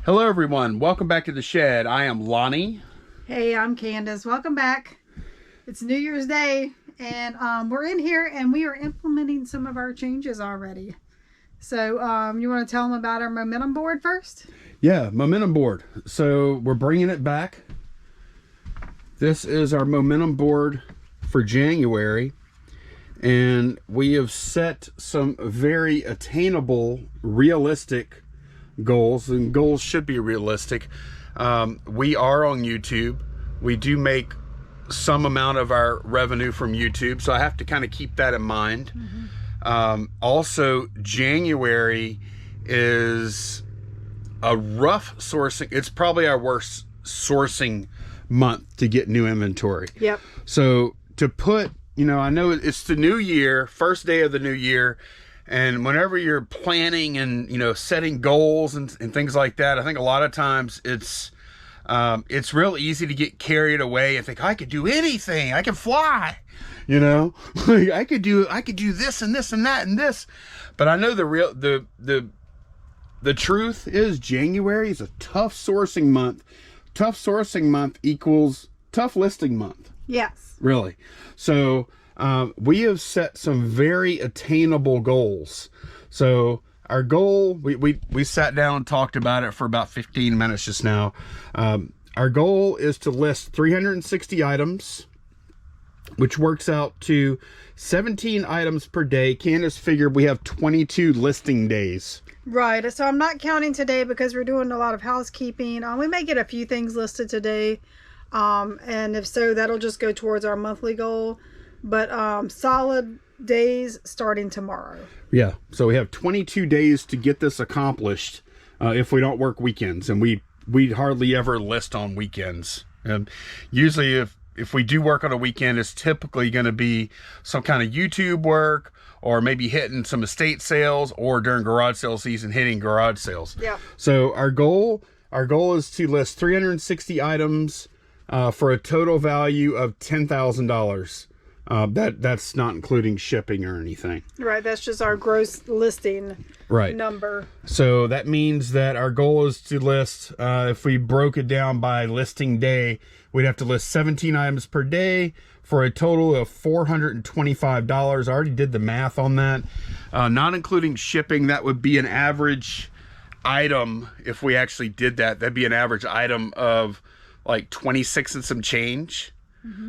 Hello everyone, welcome back to the shed. I am Lonnie. Hey, I'm Candace. Welcome back. It's New Year's Day and we're in here and we are implementing some of our changes already. So you want to tell them about our momentum board first? Yeah, momentum board. So we're bringing it back. This is our momentum board for January, and we have set some very attainable, realistic goals, and goals should be realistic. We are on YouTube. We do make some amount of our revenue from YouTube, so I have to kind of keep that in mind. Also, January is a rough sourcing. It's probably our worst sourcing month to get new inventory. Yep. So to put, I know it's the new year, first day of the new year, and whenever you're planning and setting goals and things like that, I think a lot of times it's real easy to get carried away and think, I could do anything, I can fly, like I could do this and this and that and this. But I know the truth is January is a tough sourcing month. Tough sourcing month equals tough listing month. Yes. Really. So we have set some very attainable goals. So our goal, we sat down and talked about it for about 15 minutes just now. Our goal is to list 360 items, which works out to 17 items per day. Candace figured we have 22 listing days. Right. So I'm not counting today because we're doing a lot of housekeeping. We may get a few things listed today. And if so, that'll just go towards our monthly goal. But solid days starting tomorrow. Yeah. So we have 22 days to get this accomplished if we don't work weekends. And we hardly ever list on weekends. And usually if we do work on a weekend, it's typically going to be some kind of YouTube work, or maybe hitting some estate sales, or during garage sale season, hitting garage sales. Yeah. So our goal is to list 360 items for a total value of $10,000. That's not including shipping or anything. Right. That's just our gross listing number. So that means that our goal is to list, if we broke it down by listing day, we'd have to list 17 items per day for a total of $425. I already did the math on that. Not including shipping, that would be an average item. If we actually did that, that'd be an average item of like 26 and some change.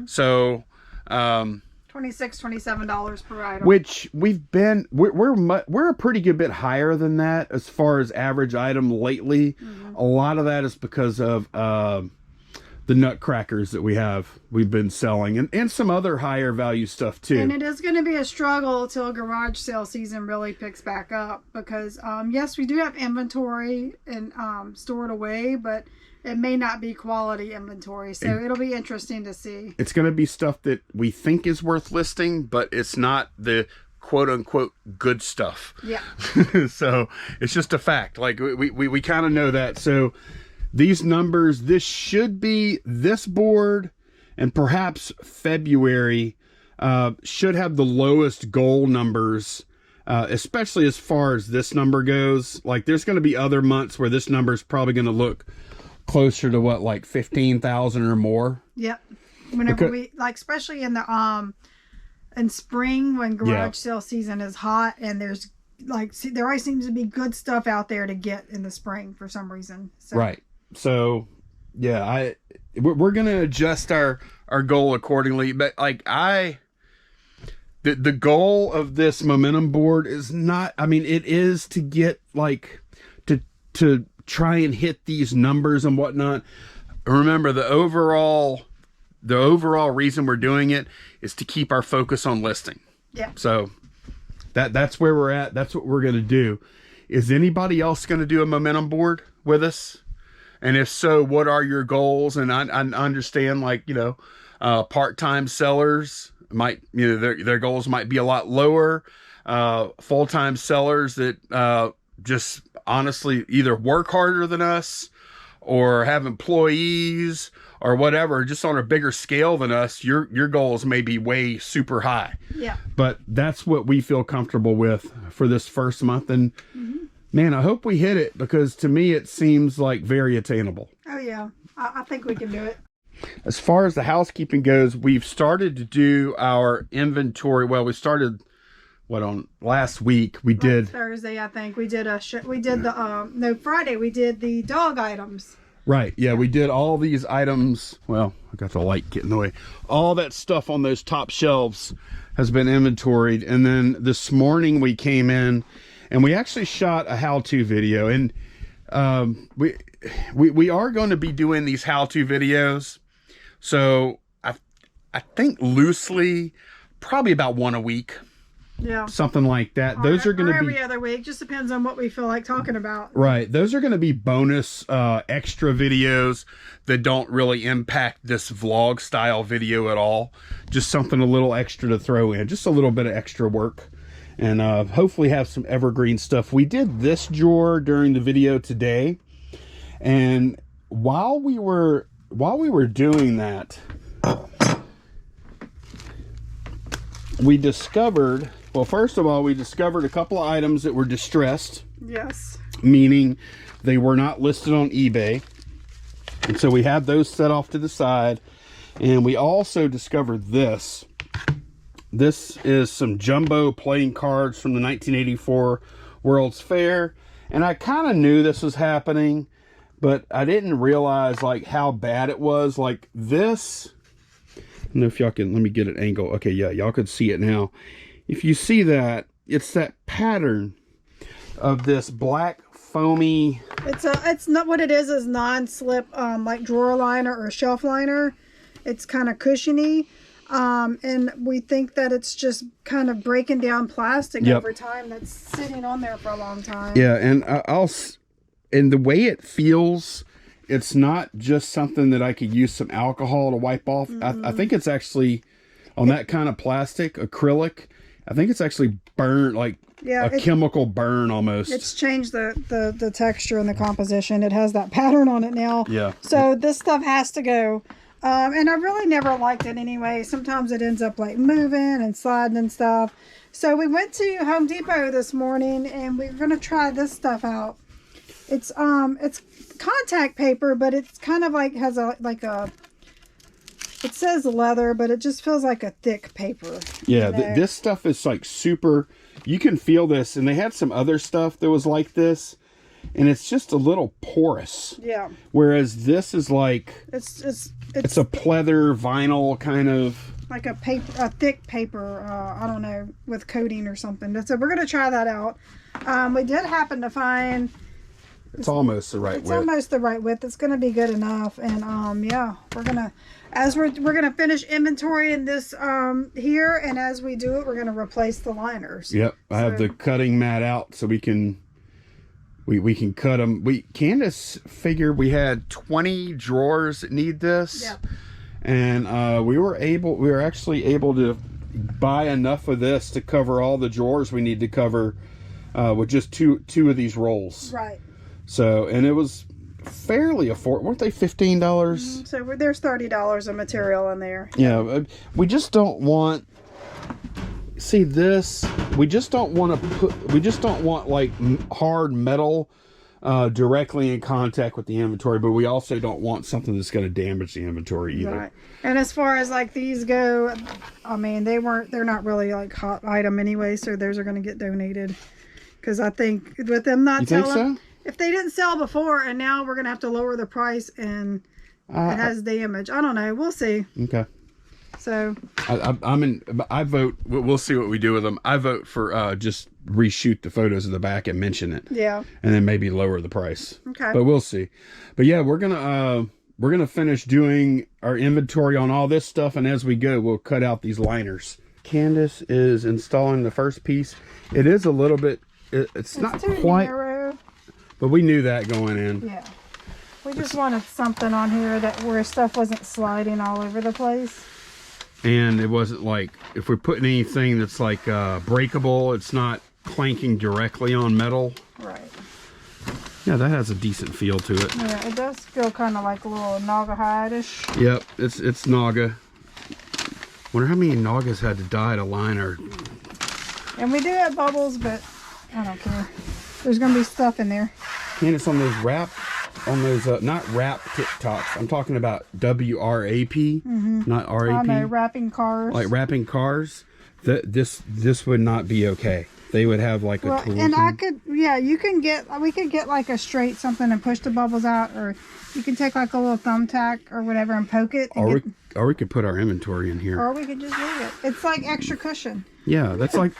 So $26, $27 per item. Which we're a pretty good bit higher than that as far as average item lately. A lot of that is because of the nutcrackers that we've been selling, and some other higher value stuff too. And it is going to be a struggle till garage sale season really picks back up, because yes, we do have inventory and stored away, but it may not be quality inventory. So it'll be interesting to see. It's going to be stuff that we think is worth listing, but it's not the quote unquote good stuff. Yeah. So it's just a fact. Like we kind of know that. So these numbers, this should be, this board and perhaps February should have the lowest goal numbers, especially as far as this number goes. Like there's going to be other months where this number is probably going to look closer to what, like 15,000 or more. Yep. Whenever we, like, especially in the in spring when garage sale season is hot, and there's like, there always seems to be good stuff out there to get in the spring for some reason. So. Right. So yeah, we're gonna adjust our goal accordingly. But like the goal of this momentum board is not, I mean, it is to get like to try and hit these numbers and whatnot. Remember, the overall reason we're doing it is to keep our focus on listing. Yeah. So that's where we're at. That's what we're going to do. Is anybody else going to do a momentum board with us? And if so, what are your goals? And I understand, like, part-time sellers might, their goals might be a lot lower. Full-time sellers that just honestly either work harder than us or have employees or whatever, just on a bigger scale than us, your goals may be way super high. Yeah. But that's what we feel comfortable with for this first month. And Man, I hope we hit it, because to me it seems like very attainable. Oh yeah, I think we can do it. As far as the housekeeping goes, we've started to do our inventory. Well, we started, what, on last week we did Thursday, I think we did Friday we did the dog items. Right, yeah, we did all these items. Well, I got the light getting in the way. All that stuff on those top shelves has been inventoried, and then this morning we came in and we actually shot a how-to video, and we are going to be doing these how-to videos. So I think loosely probably about one a week. Yeah, something like that. Those are going to be every other week. Just depends on what we feel like talking about. Right. Those are going to be bonus extra videos that don't really impact this vlog style video at all. Just something a little extra to throw in. Just a little bit of extra work. And hopefully have some evergreen stuff. We did this drawer during the video today. And while we were doing that, we discovered, well, first of all, we discovered a couple of items that were distressed. Yes. Meaning they were not listed on eBay. And so we had those set off to the side. And we also discovered this. This is some jumbo playing cards from the 1984 World's Fair. And I kind of knew this was happening, but I didn't realize like how bad it was. Like this, I don't know if y'all can, let me get an angle. Okay, yeah, y'all can see it now. If you see that, it's that pattern of this black foamy. It's not, what it is non-slip like drawer liner or shelf liner. It's kind of cushiony. And we think that it's just kind of breaking down plastic over time that's sitting on there for a long time. Yeah, and and the way it feels, it's not just something that I could use some alcohol to wipe off. I think it's actually, on that kind of plastic, acrylic, I think it's actually burnt, like a chemical burn almost. It's changed the texture and the composition. It has that pattern on it now. Yeah. So this stuff has to go. And I really never liked it anyway. Sometimes it ends up like moving and sliding and stuff. So we went to Home Depot this morning and we're going to try this stuff out. It's contact paper, but it's kind of like has it says leather, but it just feels like a thick paper. Yeah, this stuff is like super, you can feel this, and they had some other stuff that was like this, and it's just a little porous. Yeah. Whereas this is like, it's a pleather vinyl kind of. Like a thick paper, I don't know, with coating or something. So we're going to try that out. We did happen to find... It's almost the right width. It's almost the right width. It's going to be good enough. And yeah, we're going to, we're going to finish inventory in this here. And as we do it, we're going to replace the liners. Yep. I have the cutting mat out so we can cut them. Candace figured we had 20 drawers that need this. Yep. And we were actually able to buy enough of this to cover all the drawers we need to cover with just two of these rolls. Right. So, and it was fairly affordable. Weren't they $15? Mm-hmm. So there's $30 of material in there. Yeah, we just don't want. See this? We just don't want to put. We just don't want like hard metal directly in contact with the inventory, but we also don't want something that's going to damage the inventory either. Right. And as far as like these go, I mean they're not really like hot item anyway, so those are going to get donated. Because I think with them not selling. You think so? If they didn't sell before and now we're going to have to lower the price and it has damage. I don't know. We'll see. Okay. So. I vote. We'll see what we do with them. I vote for just reshoot the photos of the back and mention it. Yeah. And then maybe lower the price. Okay. But we'll see. But yeah, we're going to finish doing our inventory on all this stuff. And as we go, we'll cut out these liners. Candace is installing the first piece. It is a little bit, it's not quite. Narrow. But we knew that going in. Yeah. We just wanted something on here where stuff wasn't sliding all over the place. And it wasn't like, if we're putting anything that's like breakable, it's not clanking directly on metal. Right. Yeah, that has a decent feel to it. Yeah, it does feel kind of like a little Naugahyde-ish. Yep, it's Naga. Wonder how many Nagas had to die to line our... And we do have bubbles, but I don't care. There's gonna be stuff in there. Candace, on those not wrap TikToks. I'm talking about WRAP, not RAP. I know, wrapping cars. Like wrapping cars. This would not be okay. They would have like a tool. And we could get like a straight something and push the bubbles out, or you can take like a little thumbtack or whatever and poke it. And or we could put our inventory in here. Or we could just leave it. It's like extra cushion. Yeah, it's like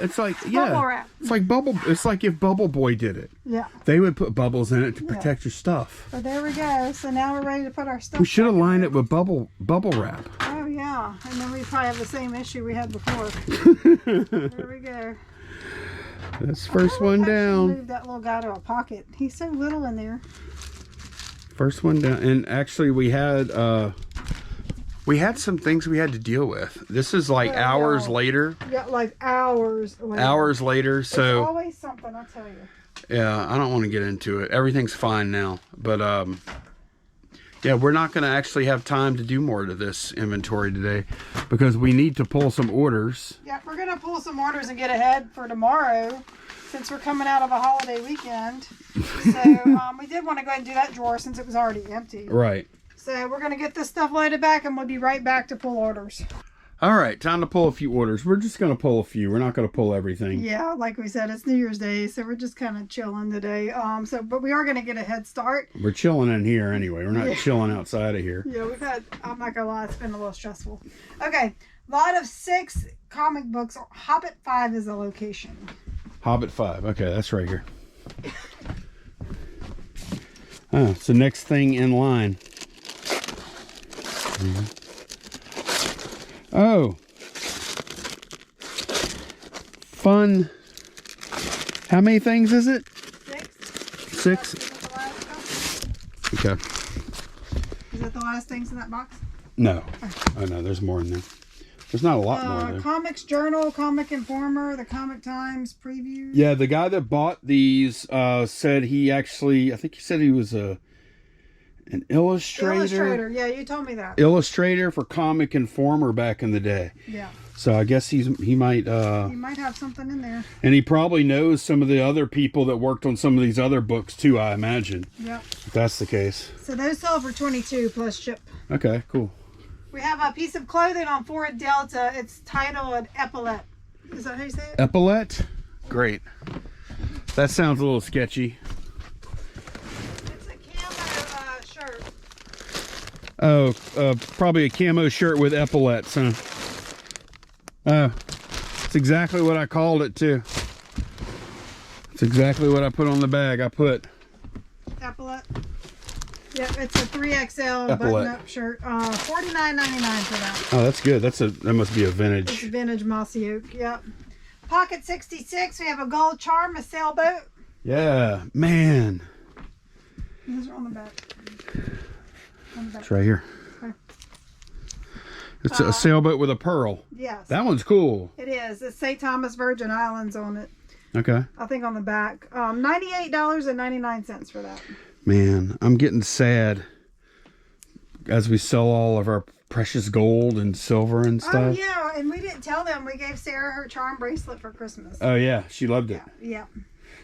yeah. Bubble wrap. It's like if Bubble Boy did it. Yeah. They would put bubbles in it to protect your stuff. But there we go. So now we're ready to put our stuff. We should have lined it with bubble wrap. Oh yeah, and then we probably have the same issue we had before. There we go. That's first one down. Move that little guy to a pocket. He's so little in there. First one down, and actually we had some things we had to deal with. This is like hours later. Yeah, like hours later. Hours later, so. There's always something, I'll tell you. Yeah, I don't want to get into it. Everything's fine now, but yeah, we're not going to actually have time to do more to this inventory today because we need to pull some orders. Yeah, we're going to pull some orders and get ahead for tomorrow since we're coming out of a holiday weekend. So we did want to go ahead and do that drawer since it was already empty. Right. So we're going to get this stuff loaded back and we'll be right back to pull orders. All right, time to pull a few orders. We're just going to pull a few. We're not going to pull everything. Yeah, like we said, it's New Year's Day, so we're just kind of chilling today. But we are going to get a head start. We're chilling in here anyway. We're not chilling outside of here. Yeah, I'm not going to lie, it's been a little stressful. Okay, lot of 6 comic books. Hobbit 5 is the location. Hobbit 5. Okay, that's right here. Oh, it's the next thing in line. Oh, fun. How many things is it? 6. Okay. Is that the last things in that box? No. Oh no, there's more in there. There's not a lot more there. Comics Journal, Comic Informer, the Comic Times previews. Yeah, the guy that bought these said he actually, I think he said he was an illustrator. Yeah, you told me that. Illustrator for Comic Informer back in the day. Yeah. So I guess he might he might have something in there. And he probably knows some of the other people that worked on some of these other books too, I imagine. Yep. If that's the case. So those sell for $22 plus ship. Okay, cool. We have a piece of clothing on Ford Delta. It's titled Epaulette. Is that how you say it? Epaulette? Great. That sounds a little sketchy. It's a camo shirt. Oh, probably a camo shirt with epaulettes, huh? Oh, it's exactly what I called it too. It's exactly what I put on the bag. I put Epaulette. Yep, it's a 3XL button-up shirt. $49.99 for that. Oh, that's good. That must be a vintage. It's a vintage mossy oak. Yep. Pocket 66. We have a gold charm, a sailboat. Yeah, man. These are on the back. It's right here. Okay. It's a sailboat with a pearl. Yes. That one's cool. It is. It's St. Thomas Virgin Islands on it. Okay. I think on the back. $98.99 for that. Man, I'm getting sad as we sell all of our precious gold and silver and stuff. Oh, yeah. And we didn't tell them. We gave Sarah her charm bracelet for Christmas. Oh, yeah. She loved it. Yeah.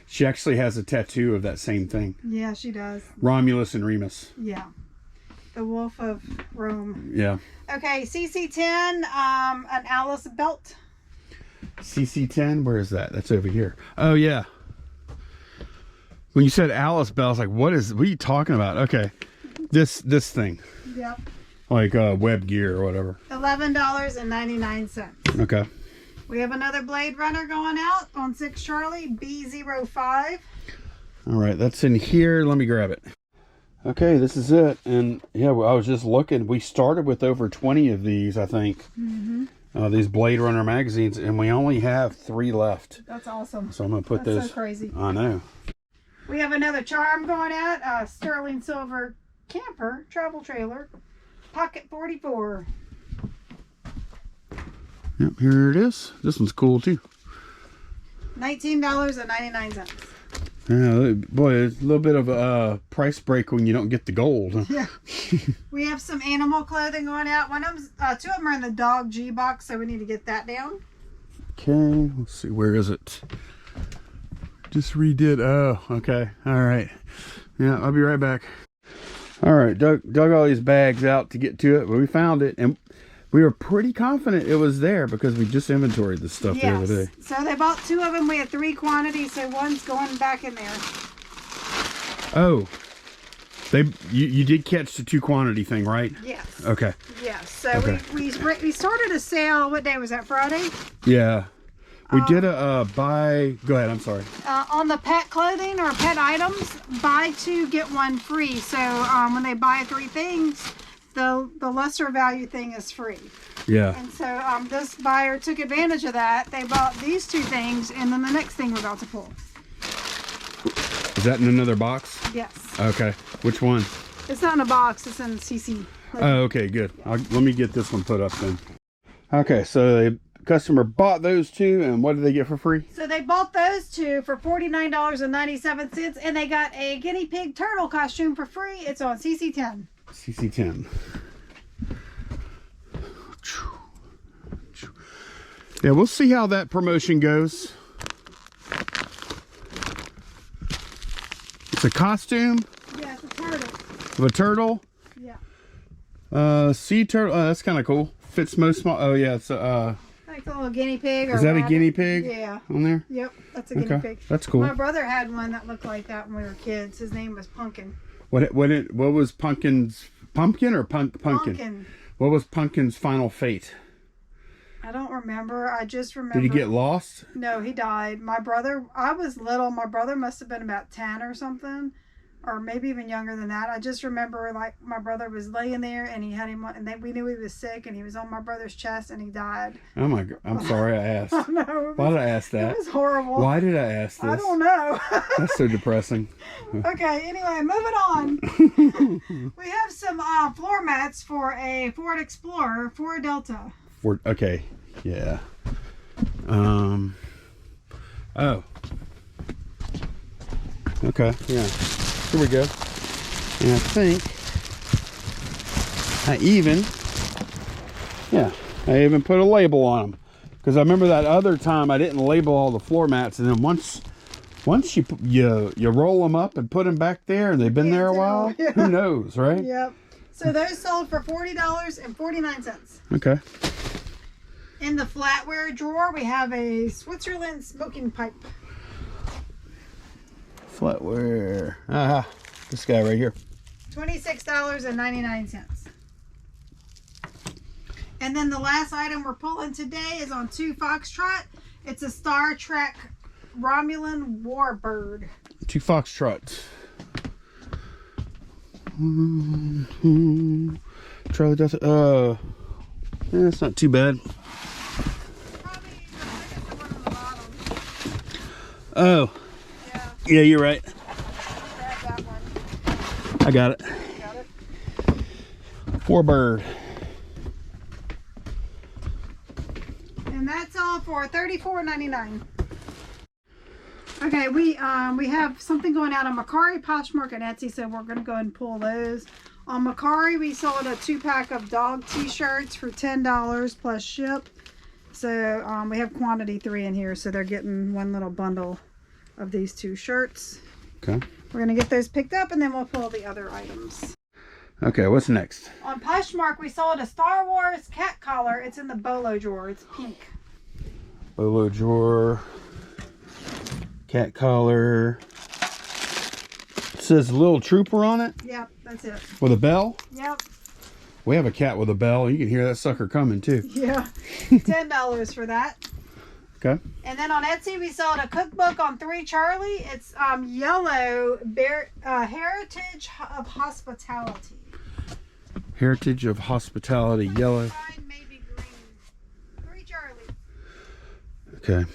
She actually has a tattoo of that same thing. Yeah, she does. Romulus and Remus. Yeah. The Wolf of Rome. Yeah. Okay, CC10, an Alice belt. CC10, where is that? That's over here. Oh, yeah. When you said Alice belt, I was like, what are you talking about? Okay. This thing. Yep. Like web gear or whatever. $11.99. Okay. We have another Blade Runner going out on 6 Charlie, B05. All right, that's in here. Let me grab it. Okay, this is it. And yeah, I was just looking. We started with over 20 of these, I think. Mm-hmm. These Blade Runner magazines, and we only have 3 left. That's awesome. So I'm going to put those. That's so crazy. I know. We have another charm going out. Sterling Silver Camper Travel Trailer. Pocket 44. Yep, here it is. This one's cool too. $19.99. Yeah, boy, it's a little bit of a price break when you don't get the gold. Huh? Yeah. We have some animal clothing going out. One of them, 2 of them are in the dog G box, so we need to get that down. Okay, let's see. Where is it? Just redid. Oh, okay. All right. Yeah, I'll be right back. All right, dug all these bags out to get to it, but we found it, and we were pretty confident it was there because we just inventoried the stuff the other day. So they bought 2 of them. We had 3 quantities, so one's going back in there. Oh, you did catch the 2 quantity thing, right? Yes. Okay. Yes. So Okay. we started a sale. What day was that? Friday? Yeah. We did a buy. Go ahead. I'm sorry. On the pet clothing or pet items, buy 2 get 1 free. So when they buy 3 things, the lesser value thing is free. Yeah. And so this buyer took advantage of that. They bought these 2 things, and then the next thing we're about to pull. Is that in another box? Yes. Okay. Which one? It's not in a box. It's in CC. Oh, okay. Good. Let me get this one put up then. Okay. So the customer bought those 2, and what did they get for free? So they bought those 2 for $49.97, and they got a guinea pig turtle costume for free. It's on CC10. CC10. Yeah, we'll see how that promotion goes. It's a costume Yeah, it's a turtle. of a turtle. Yeah. Sea turtle. Oh, that's kind of cool. Fits most small. Oh yeah, it's Like a little guinea pig. Or is that rabbit. a guinea pig? Yeah. On there. Yep, that's a guinea pig. That's cool. My brother had one that looked like that when we were kids. His name was Pumpkin. What was Pumpkin's pumpkin or pumpkin? Pumpkin. What was Pumpkin's final fate? I don't remember. I just remember. Did he get lost? No, he died. My brother, I was little. My brother must have been about 10 or something, or maybe even younger than that. I just remember, like, my brother was laying there, and he had him on, and then we knew he was sick, and he was on my brother's chest, and he died. Oh my God! I'm sorry I asked. Oh, no, Why did I ask that? It was horrible. Why did I ask this? I don't know. That's so depressing. Okay, anyway, moving on. We have some floor mats for a Ford Explorer, Ford Delta. Okay, yeah. Oh. Okay, yeah. Here we go. And I think I even put a label on them. Because I remember that other time I didn't label all the floor mats, and then once you roll them up and put them back there, and they've been there a while, yeah. Who knows, right? Yep. So those sold for $40.49. Okay. In the flatware drawer, we have a Switzerland smoking pipe. Flatware. Aha. This guy right here. $26.99. And then the last item we're pulling today is on 2 Foxtrot. It's a Star Trek Romulan Warbird. 2 Foxtrots. Charlie does it. It's not too bad. Probably the one on the bottom. Oh. Yeah, you're right. Grab that one. I got it. Got it. Warbird. And that's all for $34.99. Okay, we have something going out on Mercari, Poshmark, and Etsy, so we're going to go ahead and pull those. On Mercari, we sold a 2-pack of dog t-shirts for $10 plus ship. So we have quantity 3 in here, so they're getting one little bundle of these 2 shirts. Okay. We're going to get those picked up, and then we'll pull the other items. Okay, what's next? On Poshmark, we sold a Star Wars cat collar. It's in the bolo drawer. It's pink. Bolo drawer. Cat collar. It says Little Trooper on it. Yep, that's it. With a bell. Yep. We have a cat with a bell. You can hear that sucker coming too. Yeah. $10 for that. Okay. And then on Etsy, we sold a cookbook on 3 Charlie. It's yellow, Heritage of Hospitality. Heritage of Hospitality, yellow. Maybe green. 3 Charlie. Okay.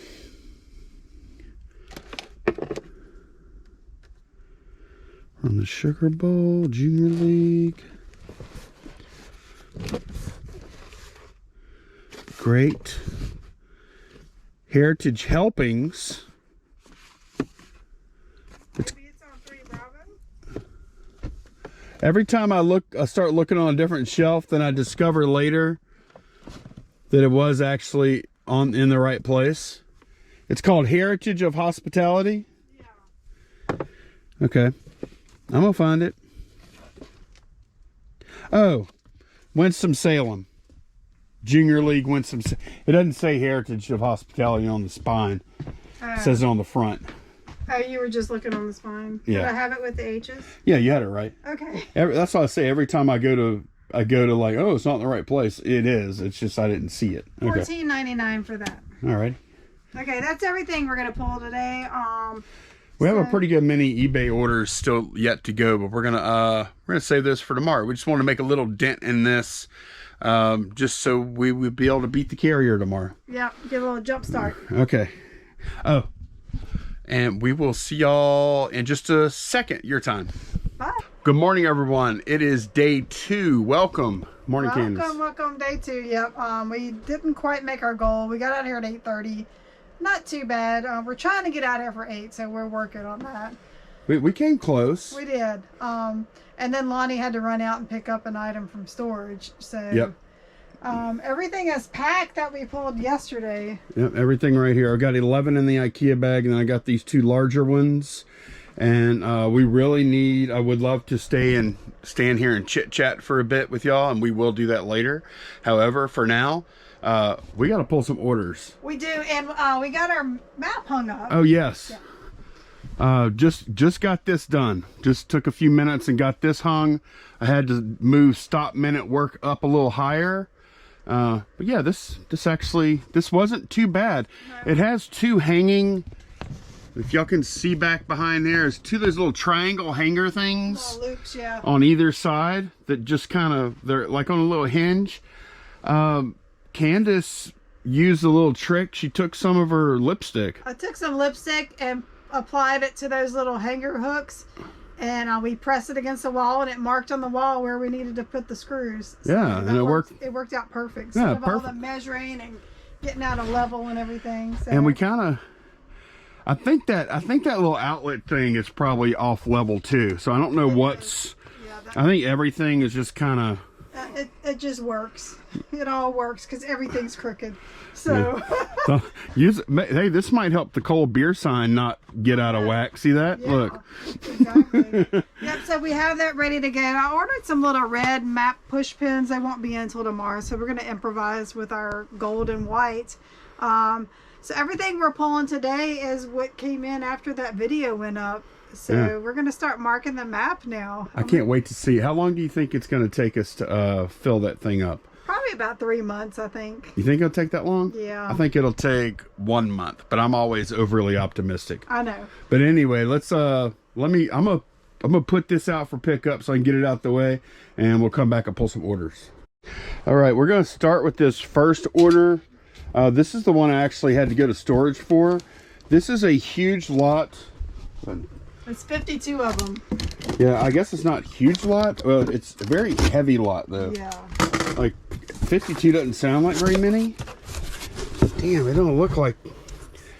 On the Sugar Bowl, Junior League. Great. Heritage Helpings. Maybe it's on 3 Bravo. Every time I start looking on a different shelf, then I discover later that it was actually in the right place. It's called Heritage of Hospitality. Okay. I'm gonna find it. Oh, Winston-Salem. Junior League Winston. It doesn't say Heritage of Hospitality on the spine. It says it on the front. Oh, you were just looking on the spine. Yeah. Did I have it with the H's? Yeah, you had it right. Okay. That's why I say every time I go to like, oh, it's not in the right place. It is. It's just I didn't see it. Okay. $14.99 for that. All right. Okay, that's everything we're gonna pull today. We have a pretty good many eBay orders still yet to go, but we're gonna save this for tomorrow. We just want to make a little dent in this, just so we would be able to beat the carrier tomorrow. Yeah, give a little jump start. Okay. Oh, and we will see y'all in just a second. Your time. Bye. Good morning, everyone. It is day 2. Welcome. Morning, Candace. Welcome, day 2. Yep. We didn't quite make our goal. We got out here at 8:30. Not too bad. We're trying to get out here for 8, so we're working on that. We came close. We did. And then Lonnie had to run out and pick up an item from storage. So yep. Everything is packed that we pulled yesterday. Yep, everything right here. I got 11 in the IKEA bag, and then I got these 2 larger ones. And we really need, I would love to stand here and chit chat for a bit with y'all, and we will do that later. However, for now, we got to pull some orders. We do, and we got our map hung up. Oh yes. Yeah. Just got this done. Just took a few minutes and got this hung. I had to move stop minute work up a little higher. But yeah, this wasn't too bad. No. It has 2 hanging. If y'all can see back behind there, there's 2 of those little triangle hanger things. Little loops, yeah. On either side that just kind of, they're like on a little hinge. Candace used a little trick. She took some of her lipstick. I took some lipstick and applied it to those little hanger hooks, and we pressed it against the wall, and it marked on the wall where we needed to put the screws. So yeah, and it worked. It worked out perfect. Yeah, Instead of all the measuring and getting out a level and everything. So. And we kind of, I think that little outlet thing is probably off level too. So I don't know what's. Yeah, I think everything is just kind of. It just works. It all works because everything's crooked. So, yeah. So hey, this might help the cold beer sign not get out of whack. See that? Yeah, look. Exactly. Yep. So we have that ready to go. I ordered some little red map push pins. They won't be in until tomorrow. So we're going to improvise with our gold and white. So everything we're pulling today is what came in after that video went up. So we're going to start marking the map now. I can't wait to see. How long do you think it's going to take us to fill that thing up? Probably about 3 months, I think. You think it'll take that long? Yeah. I think it'll take 1 month, but I'm always overly optimistic. I know. But anyway, let's I'm gonna put this out for pickup so I can get it out the way, and we'll come back and pull some orders. All right, we're gonna start with this first order. This is the one I actually had to go to storage for. This is a huge lot. It's 52 of them. Yeah, I guess it's not a huge lot. Well, it's a very heavy lot though. Yeah. Like 52 doesn't sound like very many. Damn, they don't look like.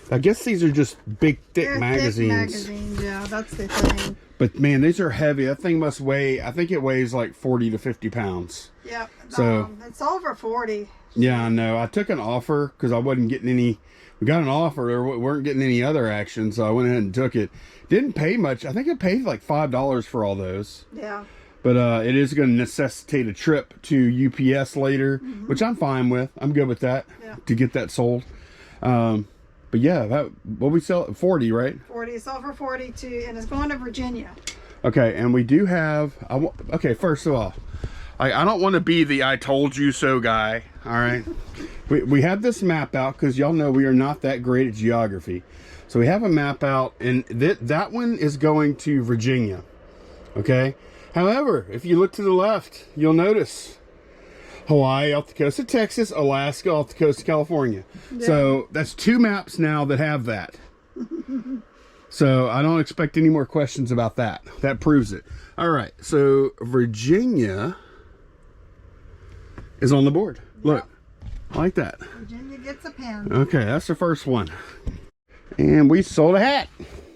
I guess these are just big, thick magazines. Thick magazines, yeah, that's the thing. But man, these are heavy. That thing must weigh. I think it weighs like 40 to 50 pounds. Yep. So it's over 40. Yeah, I know. I took an offer because I wasn't getting any. We got an offer, or we weren't getting any other action, so I went ahead and took it. Didn't pay much. I think I paid like $5 for all those. Yeah. But it is going to necessitate a trip to UPS later, which I'm fine with. I'm good with that to get that sold. But yeah, what we sell 40, right? 40. It's over 42, and it's going to Virginia. Okay, and we do have. Okay, first of all, I don't want to be the "I told you so" guy. All right, we have this map out because y'all know we are not that great at geography. So we have a map out, and that one is going to Virginia. Okay. However, if you look to the left, you'll notice Hawaii off the coast of Texas, Alaska off the coast of California. Yeah. So that's 2 maps now that have that. So I don't expect any more questions about that. That proves it. All right. So Virginia is on the board. Look, I like that. Virginia gets a pen. Okay, that's the first one. And we sold a hat.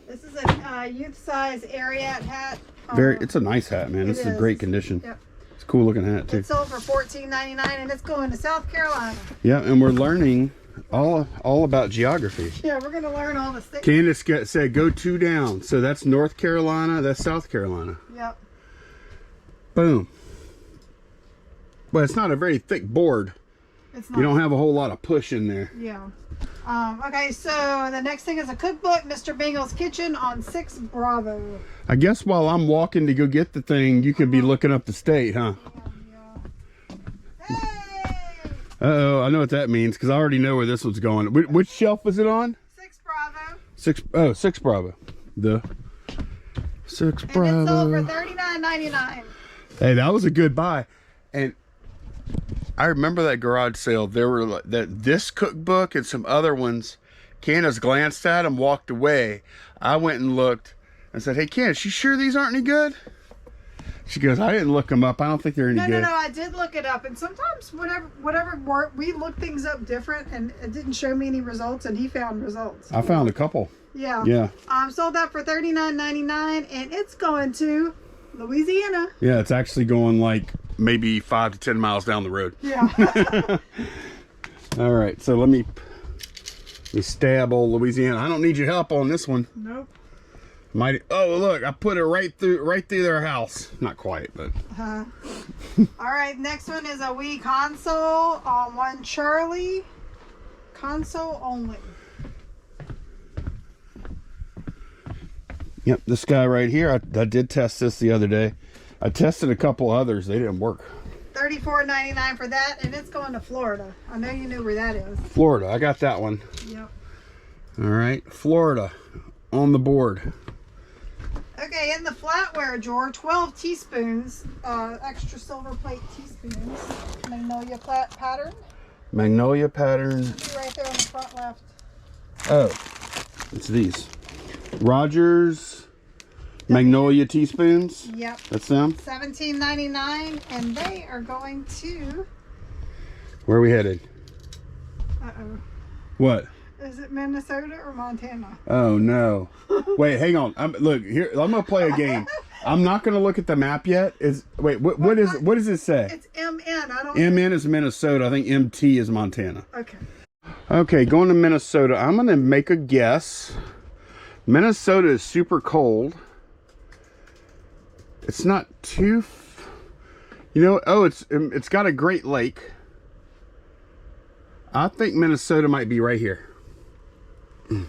This is a youth size Ariat hat. It's a nice hat, man. This is a great condition. Yep. It's a cool looking hat too. It sold for $14.99, and it's going to South Carolina. Yeah, and we're learning all about geography. Yeah, we're gonna learn all the states. Candace said go 2 down. So that's North Carolina, that's South Carolina. Yep. Boom. But it's not a very thick board. It's not. You don't have a whole lot of push in there. Yeah. Okay, so the next thing is a cookbook, Mr. Bingle's Kitchen on 6 Bravo. I guess while I'm walking to go get the thing, you could be looking up the state, huh? Yeah. Hey! Uh-oh, I know what that means because I already know where this one's going. Which shelf was it on? 6 Bravo. 6 Bravo. The 6 Bravo. And it's sold for $39.99. Hey, that was a good buy. And I remember that garage sale. There were like this cookbook and some other ones. Candace glanced at them, walked away. I went and looked and said, "Hey, Candace, you sure these aren't any good?" She goes, "I didn't look them up. I don't think they're any good." No, I did look it up. And sometimes whatever work, we look things up different, and it didn't show me any results, and he found results. I found a couple. Yeah. Yeah. Sold that for $39.99, and it's going to Louisiana. Yeah, it's actually going like maybe 5 to 10 miles down the road. Yeah. All right, so let me stab old Louisiana. I don't need your help on this one. Nope. Oh, look, I put it right through their house. Not quite, but. All right, next one is a Wii console on 1 Charlie. Console only. Yep, this guy right here. I did test this the other day. I tested a couple others. They didn't work. $34.99 for that, and it's going to Florida. I know you knew where that is. Florida. I got that one. Yep. All right, Florida on the board. Okay, in the flatware drawer, 12 teaspoons, extra silver plate teaspoons, magnolia pattern. Magnolia pattern. Be right there on the front left. Oh, it's these. Rogers Magnolia teaspoons. Yep. That's them. $17.99, and they are going to. Where are we headed? Uh-oh. What? Is it Minnesota or Montana? Oh no! Wait, hang on. Look here. I'm gonna play a game. I'm not gonna look at the map yet. What does it say? It's MN. I don't. MN is Minnesota. I think MT is Montana. Okay. Okay, going to Minnesota. I'm gonna make a guess. Minnesota is super cold. It's not too. Oh, it's got a Great Lake. I think Minnesota might be right here. Did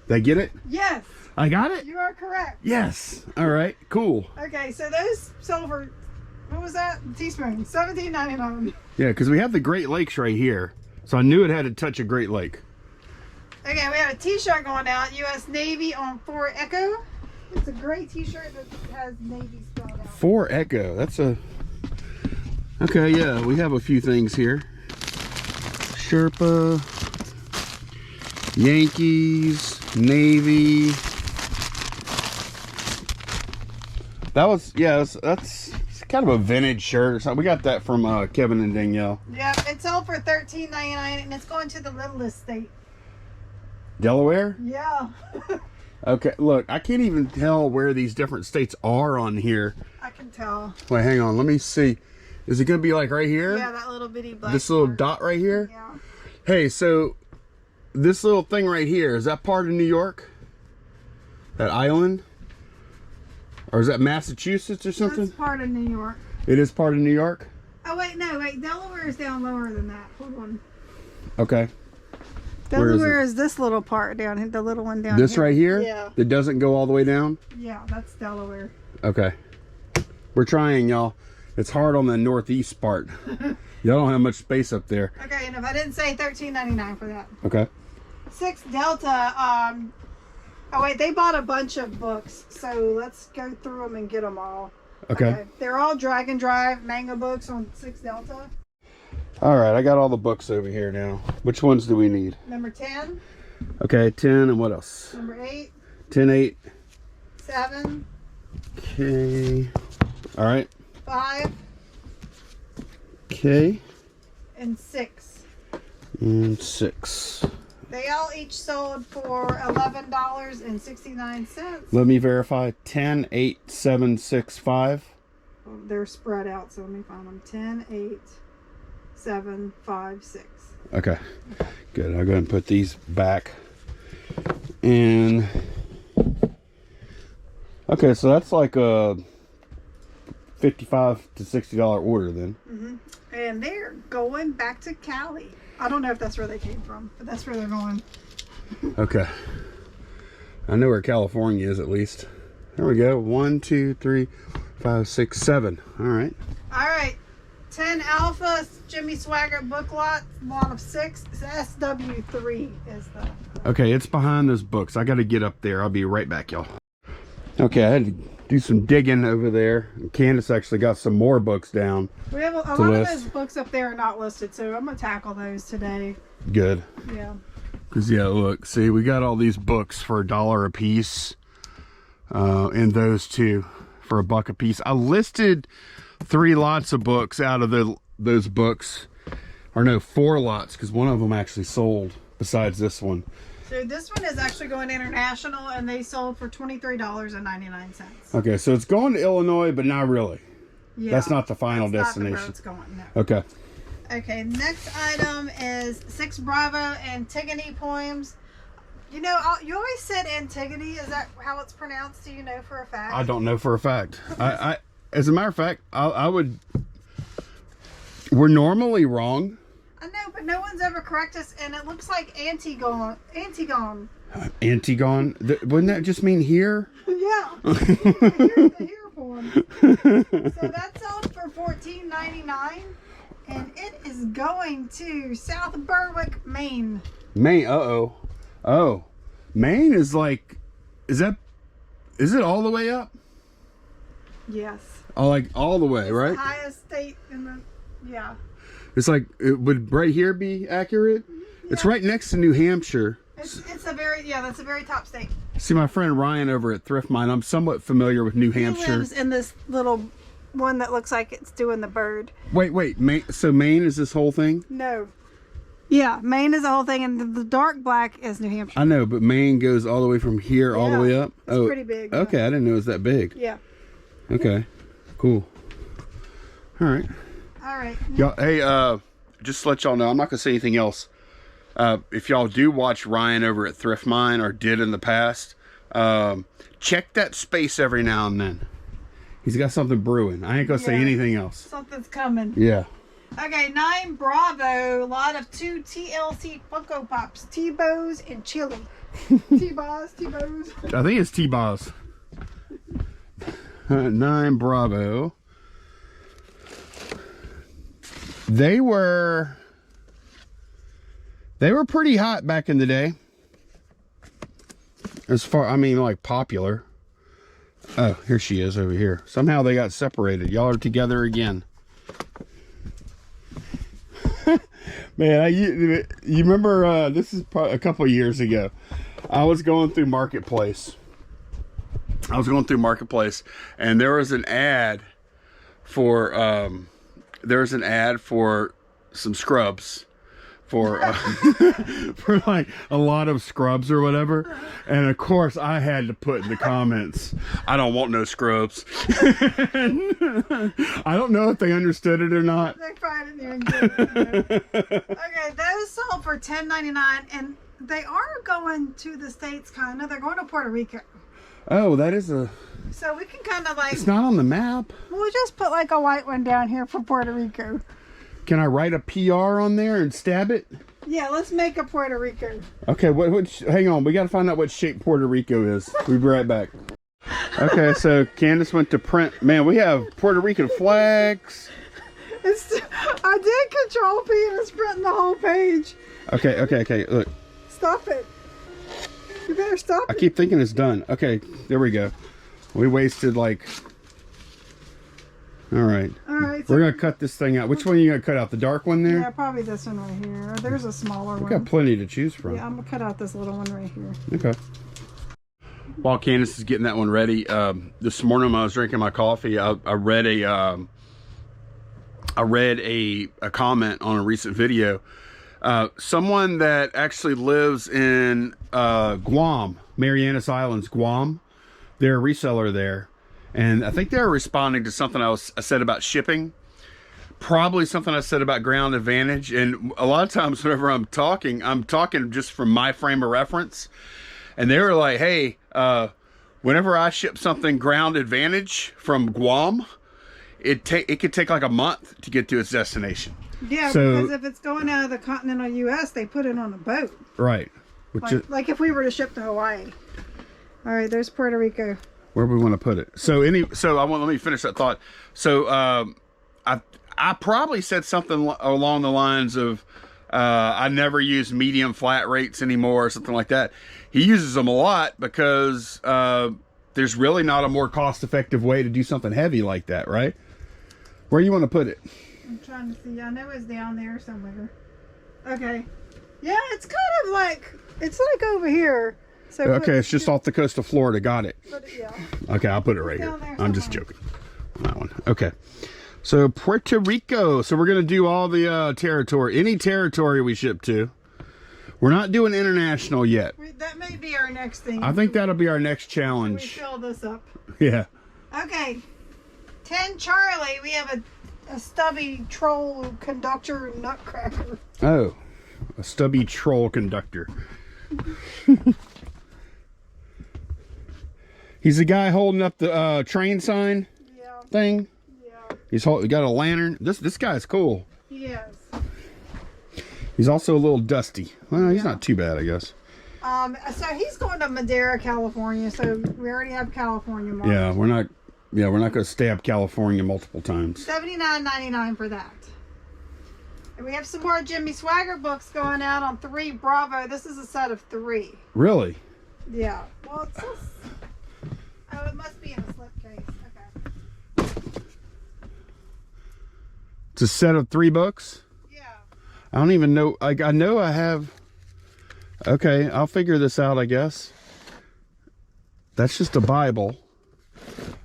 I get it? Yes. I got it? You are correct. Yes. All right, cool. Okay, so those sold for, what was that? Teaspoon. $17.99. Yeah, because we have the Great Lakes right here. So I knew it had to touch a Great Lake. Okay, we have a t-shirt going out. U.S. Navy on 4 Echo. It's a great t-shirt that has Navy spelled out. 4 Echo. That's a... Okay, yeah, we have a few things here. Sherpa, Yankees, Navy. That's kind of a vintage shirt or something. We got that from Kevin and Danielle. Yep, it's sold for $13.99, and it's going to the littlest state. Delaware? Yeah. Okay, look, I can't even tell where these different states are on here. I can tell. Wait, hang on, let me see. Is it gonna be like right here? Yeah, that little bitty black. This little part. dot right here? Yeah. Hey, so this little thing right here, is that part of New York? That island? Or is that Massachusetts or something? That's part of New York. It is part of New York? Oh, wait, Delaware is down lower than that. Hold on. Okay. Delaware is this little part down here, the little one down here. This right here? Yeah. That doesn't go all the way down? Yeah, that's Delaware. Okay. We're trying, y'all. It's hard on the northeast part. Y'all don't have much space up there. Okay, and if I didn't say $13.99 for that. Okay. 6 Delta, oh wait, they bought a bunch of books, so let's go through them and get them all. Okay. They're all drag and drive manga books on 6 Delta. All right, I got all the books over here now. Which ones do we need? Number 10. Okay, 10 and what else? Number 8. 10, 8. 7. Okay. All right. 5. Okay. And 6. And 6. They all each sold for $11.69. Let me verify. 10, 8, 7, 6, 5. They're spread out, so let me find them. 10, 8, 756. Okay, good. I'll go ahead and put these back in. Okay, so that's like a $55 to $60 order then. And they're going back to Cali. I don't know if that's where they came from, but that's where they're going. Okay. I know where California is at least. There we go. 1, 2, 3, 5, 6, 7. All right. All right. 10 Alpha Jimmy Swaggart book lot of 6. SW3 is the. Okay, it's behind those books. I got to get up there. I'll be right back, y'all. Okay, I had to do some digging over there. Candace actually got some more books down. We have a lot of those books up there are not listed, so I'm gonna tackle those today. Good. Yeah. Cause yeah, look, see, we got all these books for $1 a piece, and those two for $1 a piece. I listed 3 lots of books out of those books, or no, 4 lots, because one of them actually sold besides this one. So this one is actually going international, and they sold for $23.99. Okay, so it's going to Illinois, but not really. Yeah, that's not the final that's destination. Not the road it's going, no. Okay. Okay, next item is 6 Bravo Antigone poems. You know, you always said Antigone. Is that how it's pronounced? Do you know for a fact? I don't know for a fact. I as a matter of fact, I would. We're normally wrong. I know, but no one's ever corrected us, and it looks like Antigone. Antigone. Antigone? Wouldn't that just mean here? Yeah. The here poem. So that's sold for $14.99. And it is going to South Berwick, Maine. Maine, oh. Maine is like, is it all the way up? Yes. Oh, like all the way, it's right? The highest state in the, yeah. It's like, would right here be accurate? Yeah. It's right next to New Hampshire. It's a very, that's a very top state. See, my friend Ryan over at Thrift Mine, I'm somewhat familiar with New Hampshire. He lives in this little one that looks like it's doing the bird. Wait, Maine, so Maine is this whole thing? No. Yeah, Maine is the whole thing, and the dark black is New Hampshire. I know, but Maine goes all the way from here all the way up? It's pretty big. Okay, I didn't know it was that big. Yeah. Okay, cool. All right. All right. Y'all, hey, just to let y'all know, I'm not going to say anything else. If y'all do watch Ryan over at Thrift Mine, or did in the past, check that space every now and then. He's got something brewing. I ain't going to say anything else. Something's coming. Yeah. Okay, 9 Bravo, lot of 2 TLC Funko Pops, T-Bows and Chili. T-Bows. I think it's T-Bows. 9 Bravo. They were pretty hot back in the day. As far, I mean, like popular. Oh, here she is over here. Somehow they got separated. Y'all are together again. Man, you remember, this is probably a couple of years ago. I was going through Marketplace. And there was an ad for, some scrubs. For like a lot of scrubs or whatever, and of course I had to put in the comments, I don't want no scrubs. I don't know if they understood it or not. They probably didn't even get it. Okay, those sold for $10.99, and they are going to the States, kind of. They're going to Puerto Rico. Oh, that is a. So we can kind of like. It's not on the map. We'll just put like a white one down here for Puerto Rico. Can I write a PR on there and stab it? Yeah, let's make a Puerto Rico. Okay, hang on. We got to find out what shape Puerto Rico is. We'll be right back. Okay, so Candace went to print. Man, we have Puerto Rican flags. I did Control P and it's printing the whole page. Okay. Look. Stop it. You better stop it. I keep thinking it's done. Okay, there we go. We wasted like... All right. So we're going to cut this thing out. Which one are you going to cut out? The dark one there? Yeah, probably this one right here. There's a smaller one. We've got plenty to choose from. Yeah, I'm going to cut out this little one right here. Okay. While Candace is getting that one ready, this morning when I was drinking my coffee, I read a comment on a recent video. Someone that actually lives in Guam, Marianas Islands, Guam. They're a reseller there. And I think they're responding to something I said about shipping. probably something I said about ground advantage. And a lot of times whenever I'm talking just from my frame of reference. And they were like, hey, whenever I ship something ground advantage from Guam, it could take like a month to get to its destination. Yeah, because if it's going out of the continental U.S., they put it on a boat. Right. Like if we were to ship to Hawaii. All right, there's Puerto Rico. Where we want to put it. Let me finish that thought. So I probably said something along the lines of I never use medium flat rates anymore or something like that. He uses them a lot because there's really not a more cost-effective way to do something heavy like that, right? Where you want to put it? I'm trying to see. I know it's down there somewhere. Okay. Yeah, it's kind of like, it's like over here. So okay, it's just off the coast of Florida. Got it. Yeah. Okay, I'll put it right here. I'm just joking on that one. Okay. So Puerto Rico. So we're going to do all the territory. Any territory we ship to. We're not doing international yet. That may be our next thing. I think that'll be our next challenge. We fill this up. Yeah. Okay. 10 Charlie. We have a stubby troll conductor nutcracker. Oh. A stubby troll conductor. He's the guy holding up the train sign thing. Yeah. He's got a lantern. This guy's cool. He is. He's also a little dusty. Well, he's not too bad, I guess. So he's going to Madera, California. So we already have California marked. Yeah, we're not going to stay up California multiple times. $79.99 for that. And we have some more Jimmy Swagger books going out on 3 Bravo. This is a set of 3. Really? Yeah. Well, it says... Oh, it must be in a slipcase. Okay. It's a set of 3 books? Yeah. I don't even know. I know I have... Okay, I'll figure this out, I guess. That's just a Bible.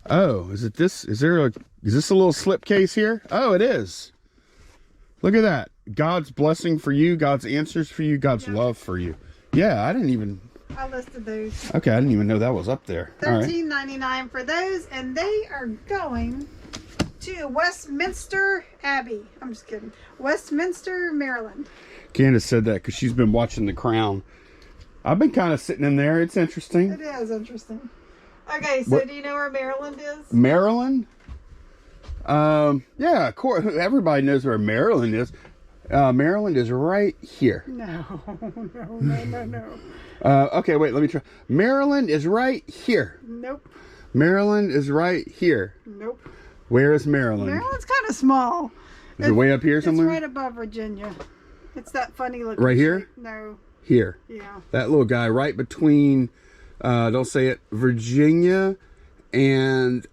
Oh, is it this? Is this a little slipcase here? Oh, it is. Look at that. God's blessing for you, God's answers for you, God's love for you. Yeah, I listed those. Okay, I didn't even know that was up there. $13.99 for those, and they are going to Westminster Abbey. I'm just kidding. Westminster, Maryland. Candace said that because she's been watching The Crown. I've been kind of sitting in there. It's interesting. It is interesting. Okay, so do you know where Maryland is? Maryland? Yeah, of course. Everybody knows where Maryland is. Maryland is right here. No. Okay, wait, let me try. Maryland is right here. Nope. Maryland is right here. Nope. Where is Maryland? Maryland's kind of small. Is it way up here somewhere? It's right above Virginia. It's that funny looking right here? shape. No. Here. Yeah. That little guy right between, don't say it, Virginia and,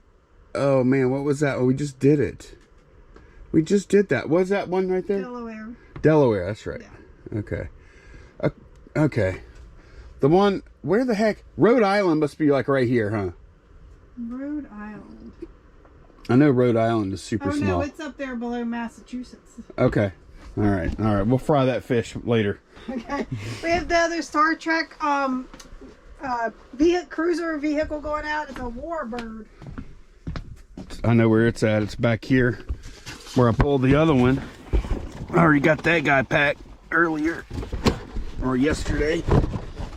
oh man, what was that? Oh, we just did it. We just did that. What's that one right there? Delaware. Delaware, that's right. Yeah. Okay. Okay. The one, where the heck? Rhode Island must be like right here, huh? Rhode Island. I know Rhode Island is super small. Oh no, it's up there below Massachusetts. Okay. All right. We'll fry that fish later. Okay. We have the other Star Trek cruiser vehicle going out. It's a Warbird. I know where it's at. It's back here where I pulled the other one. I already got that guy packed earlier or yesterday.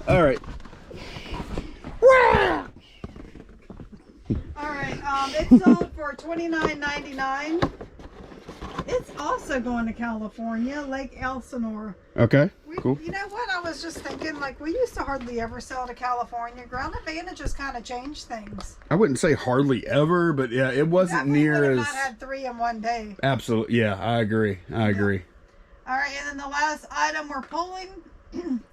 All right. All right. It's sold for $29.99. It's also going to California, Lake Elsinore. Okay, cool. You know what? I was just thinking, like, we used to hardly ever sell to California. Ground Advantage has kind of changed things. I wouldn't say hardly ever, but yeah, it wasn't near as... not had 3 in one day. Absolutely, yeah, I agree. I agree. All right, and then the last item we're pulling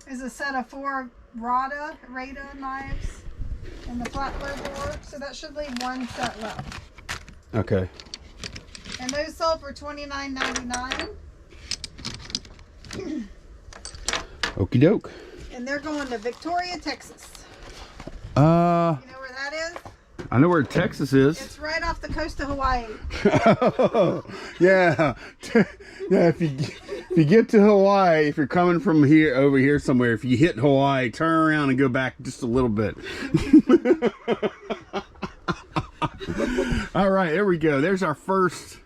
is a set of 4 Rada knives in the flatbed board. So that should leave 1 set left. Okay. And those sold for $29.99. Okie doke. And they're going to Victoria, Texas. You know where that is? I know where Texas is. It's right off the coast of Hawaii. Oh, yeah. Yeah, if you get to Hawaii, if you're coming from over here somewhere, if you hit Hawaii, turn around and go back just a little bit. All right, there we go. There's our first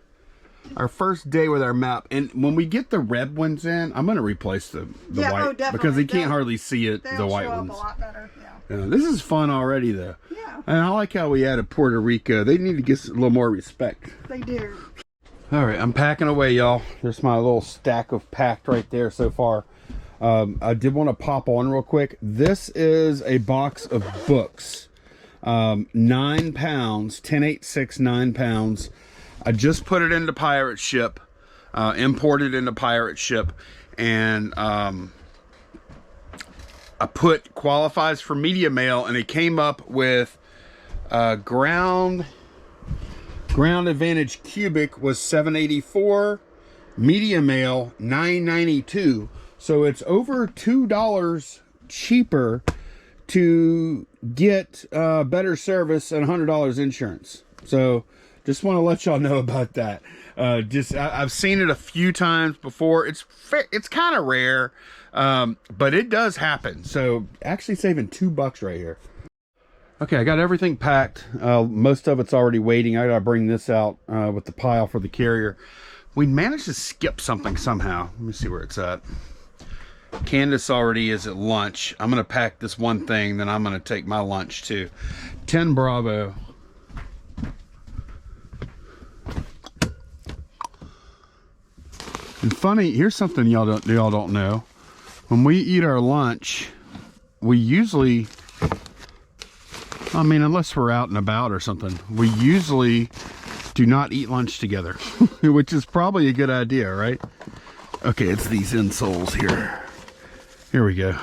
our first day with our map. And when we get the red ones in, I'm going to replace the Yeah, white. oh, definitely. Because they can't hardly see it, They'll the white show up ones. a lot better. Yeah. Yeah, this is fun already, though. Yeah. And I like how we added Puerto Rico. They need to get a little more respect. They do. All right, I'm packing away, y'all. There's my little stack of packed right there so far. I did want to pop on real quick. This is a box of books. 9 pounds, 10.86, 9 pounds. I just put it into pirate ship, imported into pirate ship, and I put qualifies for media mail, and it came up with ground advantage cubic was $7.84, media mail $9.92. So it's over $2 cheaper to get better service and $100 insurance. So just want to let y'all know about that. I've seen it a few times before. It's kind of rare, but it does happen. So actually saving $2 right here. Okay, I got everything packed. Most of it's already waiting. I gotta bring this out with the pile for the carrier. We managed to skip something somehow. Let me see where it's at. Candace already is at lunch. I'm gonna pack this one thing, then I'm gonna take my lunch too. 10 Bravo. And funny, here's something y'all don't know. When we eat our lunch, we usually, I mean, unless we're out and about or something, we usually do not eat lunch together, which is probably a good idea, right? Okay, it's these insoles here. Here we go.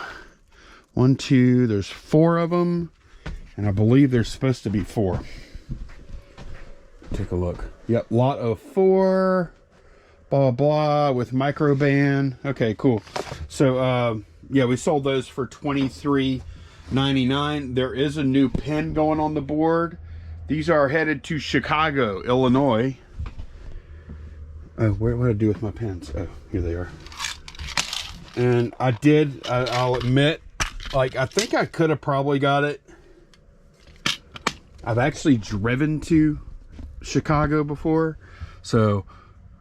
1, 2, there's 4 of them, and I believe there's supposed to be 4. Take a look. Yep, lot of 4, blah, blah, blah, with microband. Okay, cool. So, yeah, we sold those for $23.99. There is a new pin going on the board. These are headed to Chicago, Illinois. Oh, what did I do with my pins? Oh, here they are. And I'll admit, like, I think I could have probably got it. I've actually driven to Chicago before. So,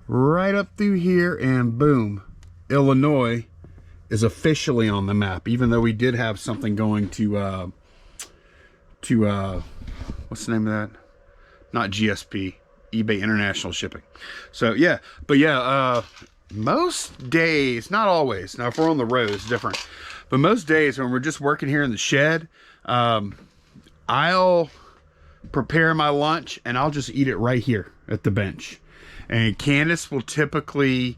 right up through here and boom, Illinois is officially on the map, even though we did have something going to what's the name of that? Not GSP, eBay International Shipping. So yeah, but yeah, most days, not always. Now if we're on the road, it's different. But most days when we're just working here in the shed, I'll prepare my lunch and I'll just eat it right here at the bench. And Candace will typically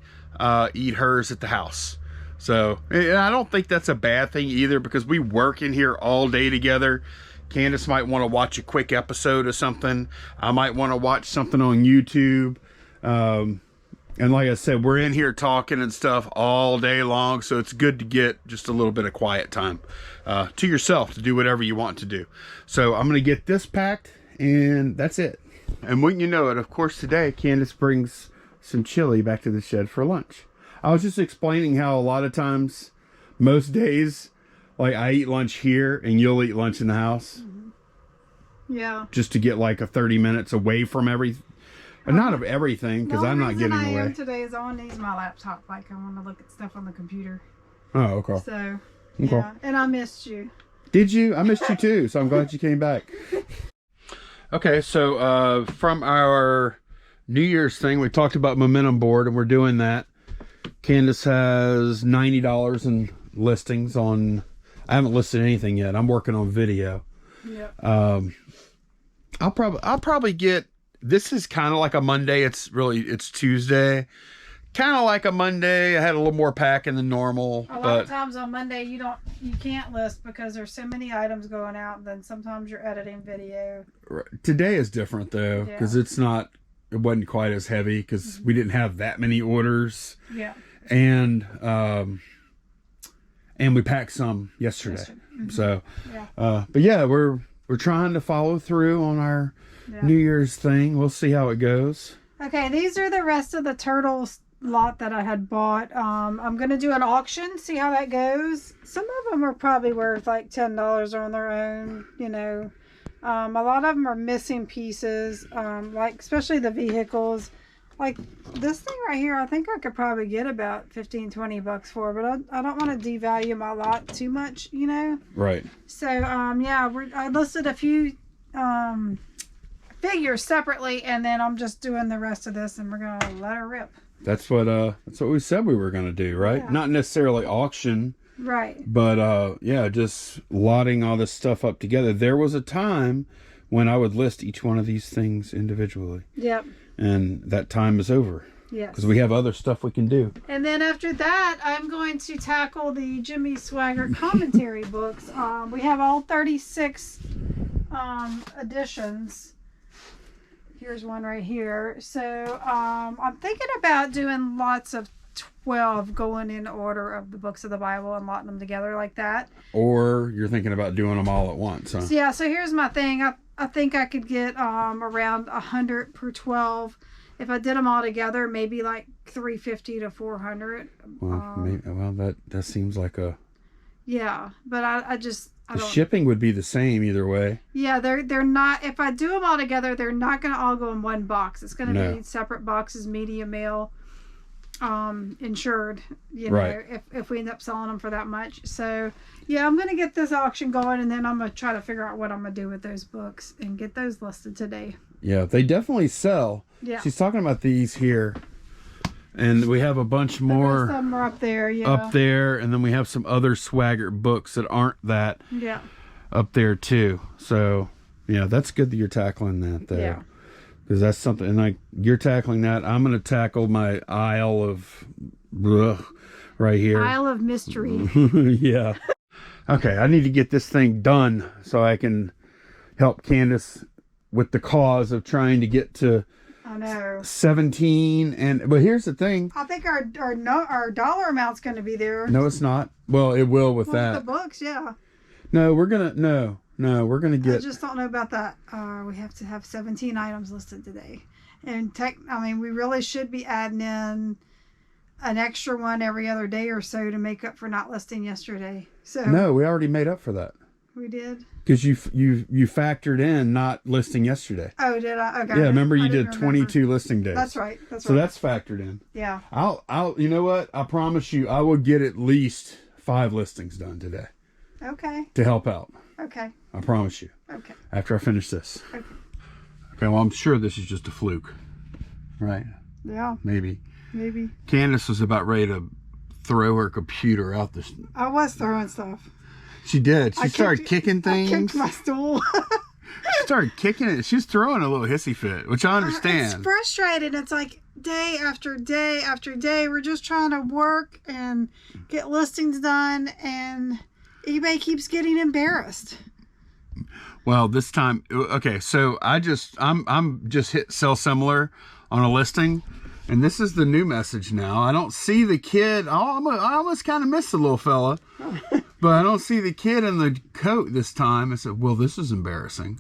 eat hers at the house. So, and I don't think that's a bad thing either, because we work in here all day together. Candace might want to watch a quick episode of something. I might want to watch something on YouTube. And like I said, we're in here talking and stuff all day long. So it's good to get just a little bit of quiet time to yourself to do whatever you want to do. So I'm going to get this packed and that's it. And wouldn't you know it, of course, today Candace brings some chili back to the shed for lunch. I was just explaining how a lot of times, most days, like I eat lunch here and you'll eat lunch in the house. Mm-hmm. Yeah. Just to get like a 30 minutes away from everything. Not of everything, because I'm not getting away. The reason I am today is I want to use my laptop. Like I want to look at stuff on the computer. Oh, okay. So, yeah. And I missed you. Did you? I missed you too, so I'm glad you came back. Okay, so from our New Year's thing, we talked about Momentum Board, and we're doing that. Candace has $90 in listings on... I haven't listed anything yet. I'm working on video. Yep. I'll probably get... This is kind of like a Monday. It's Tuesday. Kind of like a Monday. I had a little more packing than normal. A lot of times on Monday you can't list because there's so many items going out. And then sometimes you're editing video. Today is different though, because it wasn't quite as heavy because we didn't have that many orders. Yeah. And we packed some yesterday. Mm-hmm. So, but yeah, we're trying to follow through on our New Year's thing. We'll see how it goes. Okay, these are the rest of the turtles lot that I had bought. I'm gonna do an auction, see how that goes. Some of them are probably worth like $10 on their own, you know. A lot of them are missing pieces, like especially the vehicles. Like this thing right here, I think I could probably get about 15-20 bucks for, but I don't want to devalue my lot too much, you know. Right. So yeah, I listed a few figures separately, and then I'm just doing the rest of this, and we're gonna let her rip. That's what we said we were gonna do, right? Yeah. Not necessarily auction, Right. but yeah, just lotting all this stuff up together. There was a time when I would list each one of these things individually. Yep. And that time is over. Yes. Because we have other stuff we can do. And then after that, I'm going to tackle the Jimmy Swaggart commentary books. We have all 36 editions. Here's one right here. So I'm thinking about doing lots of 12 going in order of the books of the Bible and lotting them together like that. Or you're thinking about doing them all at once, huh? So, yeah, so here's my thing. I think I could get around 100 per 12. If I did them all together, maybe like 350 to 400. Well, that seems like a... Yeah, but I don't... shipping would be the same either way. Yeah, they're not... If I do them all together, they're not going to all go in one box. It's going to be separate boxes, medium, mail, insured, you know, if we end up selling them for that much. So yeah, I'm gonna get this auction going, and then I'm gonna try to figure out what I'm gonna do with those books and get those listed today. Yeah, they definitely sell. Yeah, she's talking about these here, and we have a bunch more. The rest of them are up there. Yeah, up there, and then we have some other Swaggart books that aren't that. Yeah, up there too. So yeah, that's good that you're tackling that though. Yeah. Because that's something, and like you're tackling that, I'm going to tackle my aisle of right here. Aisle of mystery. Yeah. Okay, I need to get this thing done so I can help Candace with the cause of trying to get to 17. But here's the thing. I think our dollar amount's going to be there. No, it's not. Well, it will with that. The books, yeah. No, we're gonna we're gonna get. I just don't know about that. We have to have 17 items listed today, and we really should be adding in an extra one every other day or so to make up for not listing yesterday. So no, we already made up for that. We did. Because you factored in not listing yesterday. Oh, did I? Okay. Yeah, remember you did 22 listing days. That's right. So that's factored in. Yeah. I'll. You know what? I promise you, I will get at least 5 listings done today. Okay. To help out. Okay. I promise you. Okay. After I finish this. Okay. Okay, well, I'm sure this is just a fluke. Right? Yeah. Maybe. Candace was about ready to throw her computer out the... I was throwing stuff. She did. She started kicking things. I kicked my stool. She started kicking it. She was throwing a little hissy fit, which I understand. It's frustrating. It's like day after day after day. We're just trying to work and get listings done, and eBay keeps getting embarrassed. Well, this time, okay, so I'm just hit sell similar on a listing, and this is the new message now. I don't see the kid. I almost kind of missed the little fella, but I don't see the kid in the coat this time. I said, well, this is embarrassing.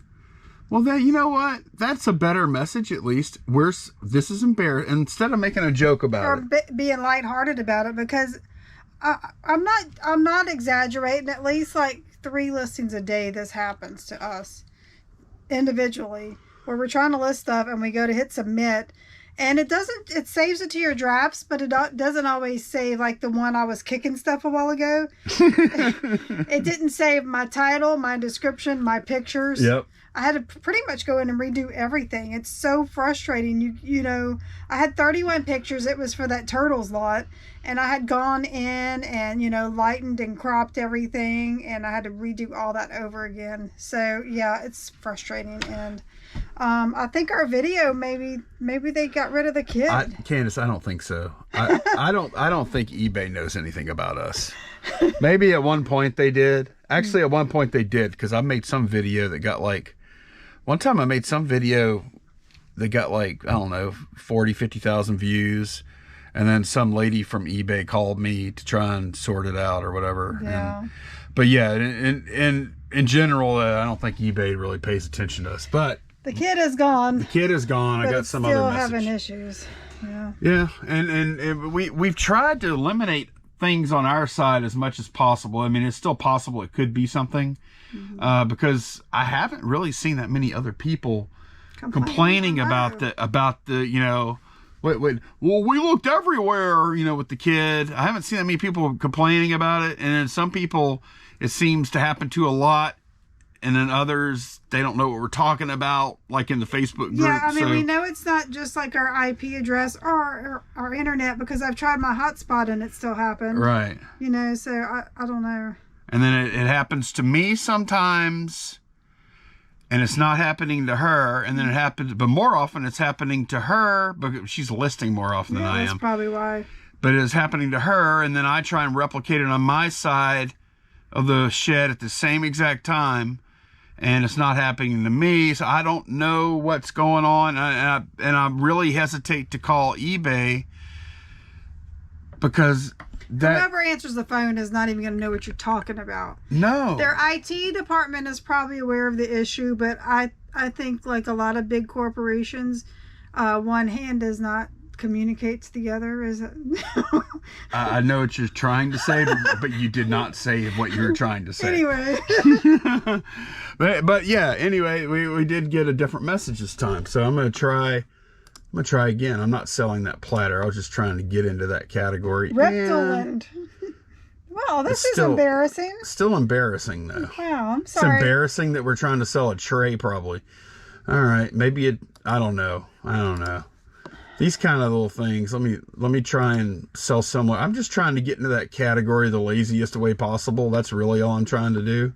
Well, then, you know what? That's a better message, at least. This is embarrassing. Instead of making a joke about it. Being lighthearted about it, because I'm not exaggerating. At least like 3 listings a day this happens to us individually, where we're trying to list stuff and we go to hit submit, and it saves it to your drafts, but it doesn't always save, like the one I was kicking stuff a while ago. It didn't save my title, my description, my pictures. Yep. I had to pretty much go in and redo everything. It's so frustrating. You know, I had 31 pictures. It was for that turtles lot, and I had gone in and, you know, lightened and cropped everything, and I had to redo all that over again. So yeah, it's frustrating. And I think our video, maybe they got rid of the kid. Candace, I don't think so. I don't think eBay knows anything about us. Maybe at one point they did. Actually, at one point they did, because I made some video that got like... One time I made some video that got like, I don't know, 40, 50,000 views. And then some lady from eBay called me to try and sort it out or whatever. Yeah. But yeah, in general, I don't think eBay really pays attention to us. But the kid is gone. I got some other message. Still having issues. Yeah. Yeah, and we've tried to eliminate things on our side as much as possible. I mean, it's still possible it could be something, because I haven't really seen that many other people complaining about the, you know, Wait, well, we looked everywhere, you know, with the kid. I haven't seen that many people complaining about it. And then some people, it seems to happen to a lot. And then others, they don't know what we're talking about, like in the Facebook group. Yeah, I mean, we know it's not just like our IP address or our internet, because I've tried my hotspot and it still happened. Right. You know, so I don't know. And then it happens to me sometimes, and it's not happening to her. And then it happens, but more often it's happening to her, because she's listing more often than I am. That's probably why. But it's happening to her, and then I try and replicate it on my side of the shed at the same exact time. And it's not happening to me, so I don't know what's going on, and I really hesitate to call eBay, because whoever answers the phone is not even going to know what you're talking about. No. Their IT department is probably aware of the issue, but I think like a lot of big corporations, one hand does not communicate to the other. Is it? I know what you're trying to say, but you did not say what you were trying to say. Anyway. but yeah, anyway, we did get a different message this time. So I'm gonna try again. I'm not selling that platter. I was just trying to get into that category. Reptiland. Wow, this is embarrassing. Still embarrassing though. Wow, I'm sorry. It's embarrassing that we're trying to sell a tray, probably. All right, maybe I don't know. These kind of little things, let me try and sell similar. I'm just trying to get into that category the laziest way possible. That's really all I'm trying to do,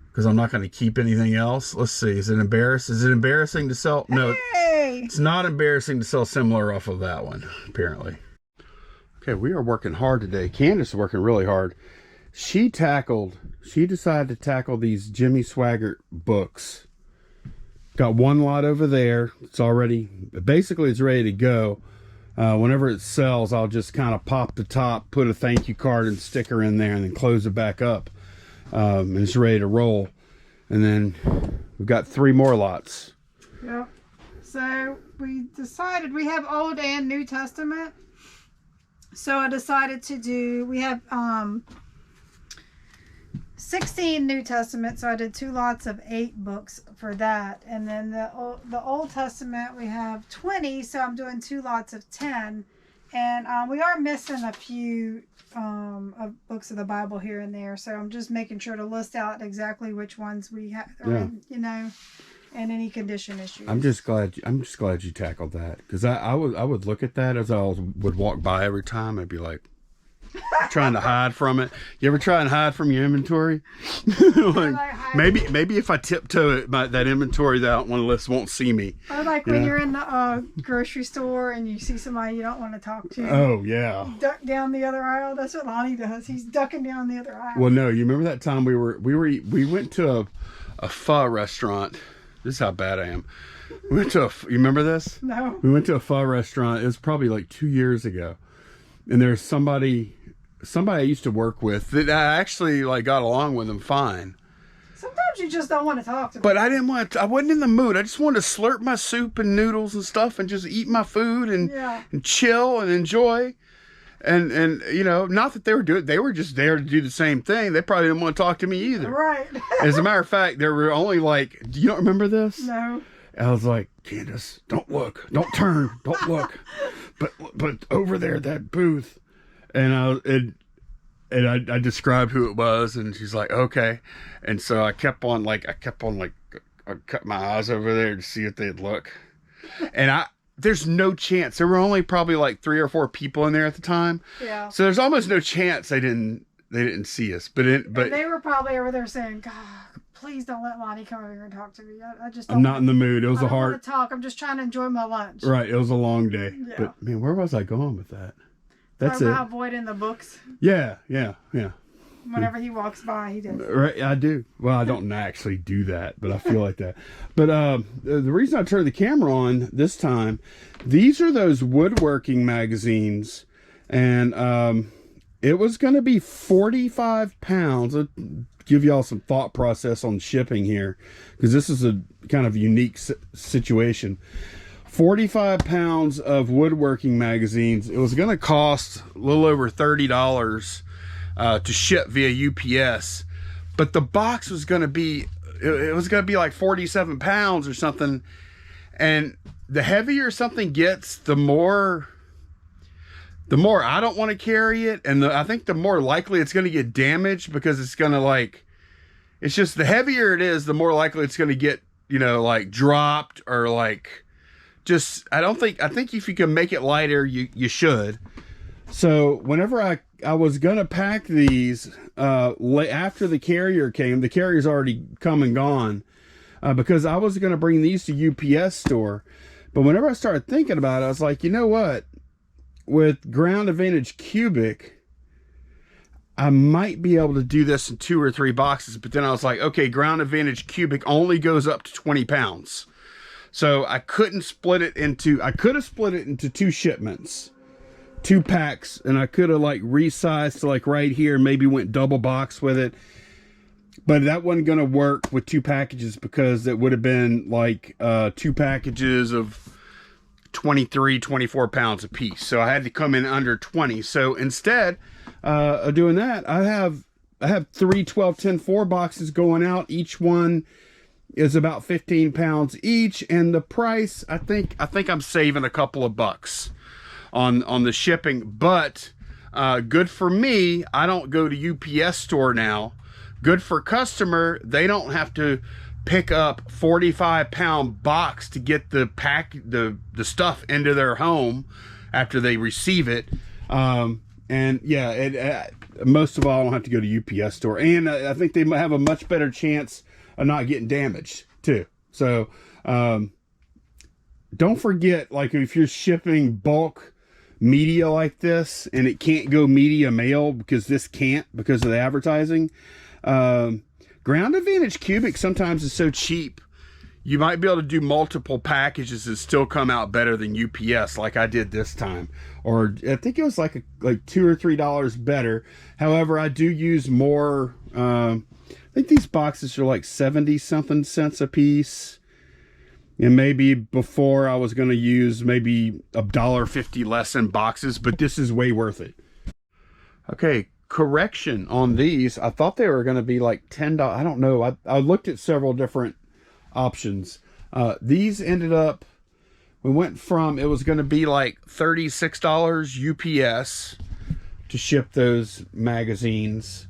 because I'm not going to keep anything else. Let's see. Is it embarrassing to sell? No, it's not embarrassing to sell similar off of that one, apparently. Okay, we are working hard today. Candace is working really hard. She decided to tackle these Jimmy Swaggart books. Got one lot over there. It's ready to go. Whenever it sells, I'll just kind of pop the top, put a thank you card and sticker in there, and then close it back up. And it's ready to roll. And then we've got 3 more lots. Yep. So we decided we have Old and New Testament. So I decided we have 16 New Testament, so I did 2 lots of 8 books for that. And then the Old Testament, we have 20, so I'm doing 2 lots of 10. And we are missing a few of books of the Bible here and there, so I'm just making sure to list out exactly which ones we have, you know, and any condition issues. I'm just glad you tackled that, because I would look at that as I would walk by every time. I'd be like, trying to hide from it. You ever try and hide from your inventory? Maybe if I tiptoe it, that inventory that one of us won't see me. Or like when you're in the grocery store and you see somebody you don't want to talk to. Oh yeah. You duck down the other aisle. That's what Lonnie does. He's ducking down the other aisle. Well, no, you remember that time we went to a pho restaurant. This is how bad I am. We went to you remember this? No. We went to a pho restaurant. It was probably like 2 years ago. And there's somebody I used to work with that I actually got along with them fine. Sometimes you just don't want to talk to them. But I wasn't in the mood. I just wanted to slurp my soup and noodles and stuff and just eat my food and chill and enjoy. And you know, not that they were just there to do the same thing. They probably didn't want to talk to me either. Right. As a matter of fact, there were only you don't remember this? No. I was like, Candace, don't look, don't turn, don't look. But over there, that booth. And I described who it was, and she's like, okay. And so I kept on I cut my eyes over there to see if they'd look. And there's no chance. There were only probably 3 or 4 people in there at the time. Yeah. So there's almost no chance they didn't see us. But they were probably over there saying, God, please don't let Lonnie come over here and talk to me. I'm not in the mood. It was I don't want to talk. I'm just trying to enjoy my lunch. Right. It was a long day. Yeah. But man, where was I going with that? That's it. Avoiding the books. Yeah. Whenever he walks by, he does. Right, I do. Well, I don't actually do that, but I feel like that. But the reason I turned the camera on this time, these are those woodworking magazines, and it was going to be 45 pounds. I'll give y'all some thought process on shipping here, because this is a kind of unique situation. 45 pounds of woodworking magazines. It was going to cost a little over $30 to ship via UPS, but the box was going to be, it was going to be like 47 pounds or something. And the heavier something gets, the more I don't want to carry it, and I think the more likely it's going to get damaged, because it's going to, like, it's just the heavier it is, the more likely it's going to get, you know, like dropped, or like, just, I think if you can make it lighter, you should. So whenever I was going to pack these, after the carrier came, the carrier's already come and gone, because I was going to bring these to UPS store. But whenever I started thinking about it, I was like, you know what? With Ground Advantage Cubic, I might be able to do this in 2 or 3 boxes. But then I was like, okay, Ground Advantage Cubic only goes up to 20 pounds. So I couldn't split it into, I could have split it into 2 shipments, 2 packs, and I could have like resized to like right here, maybe went double box with it. But that wasn't going to work with 2 packages, because it would have been like 2 packages of 23, 24 pounds a piece. So I had to come in under 20. So instead of doing that, I have 3 12-10-4 boxes going out. Each one is about 15 pounds each, and the price, I think I'm saving a couple of bucks on the shipping. But good for me, I don't go to UPS store now. Good for customer, they don't have to pick up 45-pound box to get the stuff into their home after they receive it. And yeah, most of all, I don't have to go to UPS store, and I think they might have a much better chance of not getting damaged too. So don't forget, like, if you're shipping bulk media like this and it can't go media mail, because this can't, because of the advertising, Ground Advantage Cubic sometimes is so cheap, you might be able to do multiple packages and still come out better than UPS, like I did this time. Or I think it was like $2 or $3 better. However, I do use more. I think these boxes are like 70-something cents a piece. And maybe before I was going to use maybe $1.50 less in boxes, but this is way worth it. Okay. Correction on these, I thought they were going to be like $10. I don't know. I looked at several different options. These ended up, we went from, it was going to be like $36 UPS to ship those magazines,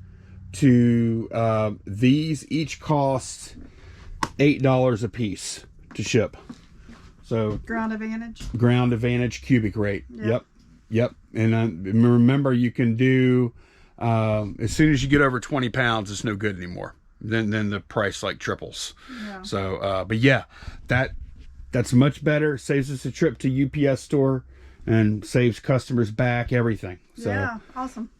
to these each cost $8 a piece to ship. So Ground Advantage Cubic rate. Yep. And remember, you can do, as soon as you get over 20 pounds, it's no good anymore. Then the price like triples. Yeah. So, but yeah, that's much better. Saves us a trip to UPS store and saves customers back everything. So, yeah, awesome.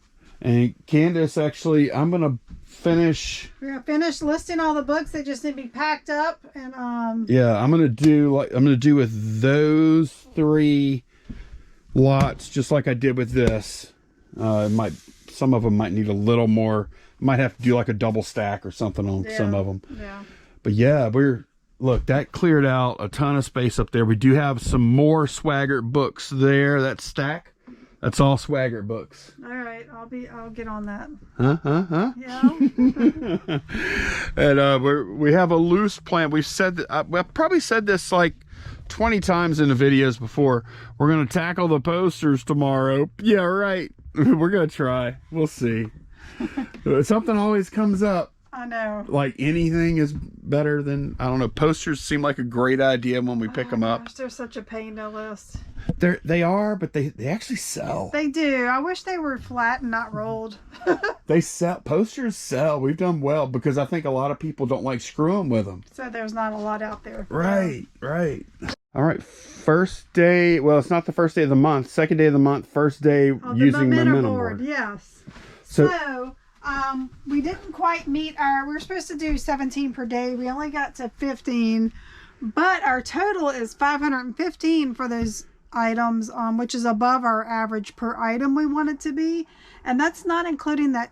And Candace, actually, I'm gonna finish. We're gonna finish listing all the books. They just need to be packed up, and yeah, I'm gonna do with those 3 lots, just like I did with this. Some of them might need a little more. Might have to do like a double stack or something on some of them. Yeah. But yeah, look, that cleared out a ton of space up there. We do have some more Swaggart books there. That stack, that's all Swaggart books. All right, I'll get on that. Huh? Yeah. And we have a loose plan. We've said that, I've probably said this like 20 times in the videos before. We're going to tackle the posters tomorrow. Yeah, right. We're going to try. We'll see. Something always comes up. I know. Like anything is better than, I don't know, posters seem like a great idea when we pick them up. Gosh, they're such a pain to list. They are, but they actually sell. They do. I wish they were flat and not rolled. They sell. Posters sell. We've done well, because I think a lot of people don't like screwing with them. So there's not a lot out there. Right. All right, first day, well, it's not the first day of the month, second day of the month, first day using Momentum Board. Yes. So we didn't quite meet we were supposed to do 17 per day. We only got to 15, but our total is 515 for those items, which is above our average per item we want it to be. And that's not including that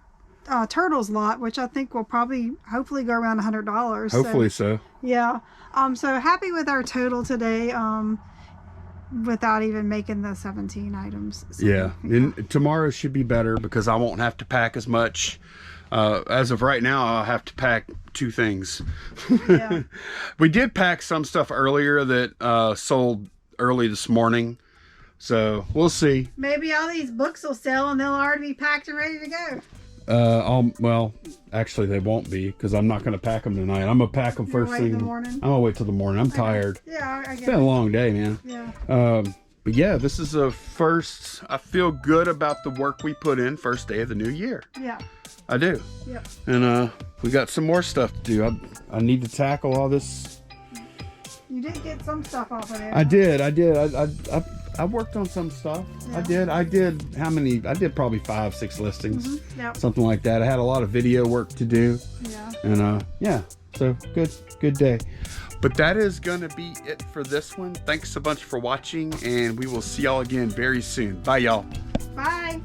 turtles lot, which I think will hopefully go around $100. Hopefully so. Yeah. So happy with our total today, without even making the 17 items. So, yeah. And tomorrow should be better, because I won't have to pack as much. As of right now, I'll have to pack 2 things. Yeah. We did pack some stuff earlier that sold early this morning. So we'll see. Maybe all these books will sell and they'll already be packed and ready to go. Well, actually they won't be, because I'm not going to pack them tonight. I'm going to pack them first thing in the morning. I'm going to wait till the morning. I'm tired. Yeah, I get it. It's been a long day, man. Yeah. But yeah, this is a first. I feel good about the work we put in first day of the new year. Yeah. I do. Yep. And we got some more stuff to do. I need to tackle all this. You did get some stuff off of there. I did. I worked on some stuff. Yeah. I did how many? I did probably 5-6 listings. Mm-hmm. Yep. Something like that. I had a lot of video work to do. Yeah. And yeah, so good day. But that is gonna be it for this one. Thanks a bunch for watching, and we will see y'all again very soon. Bye, y'all. Bye.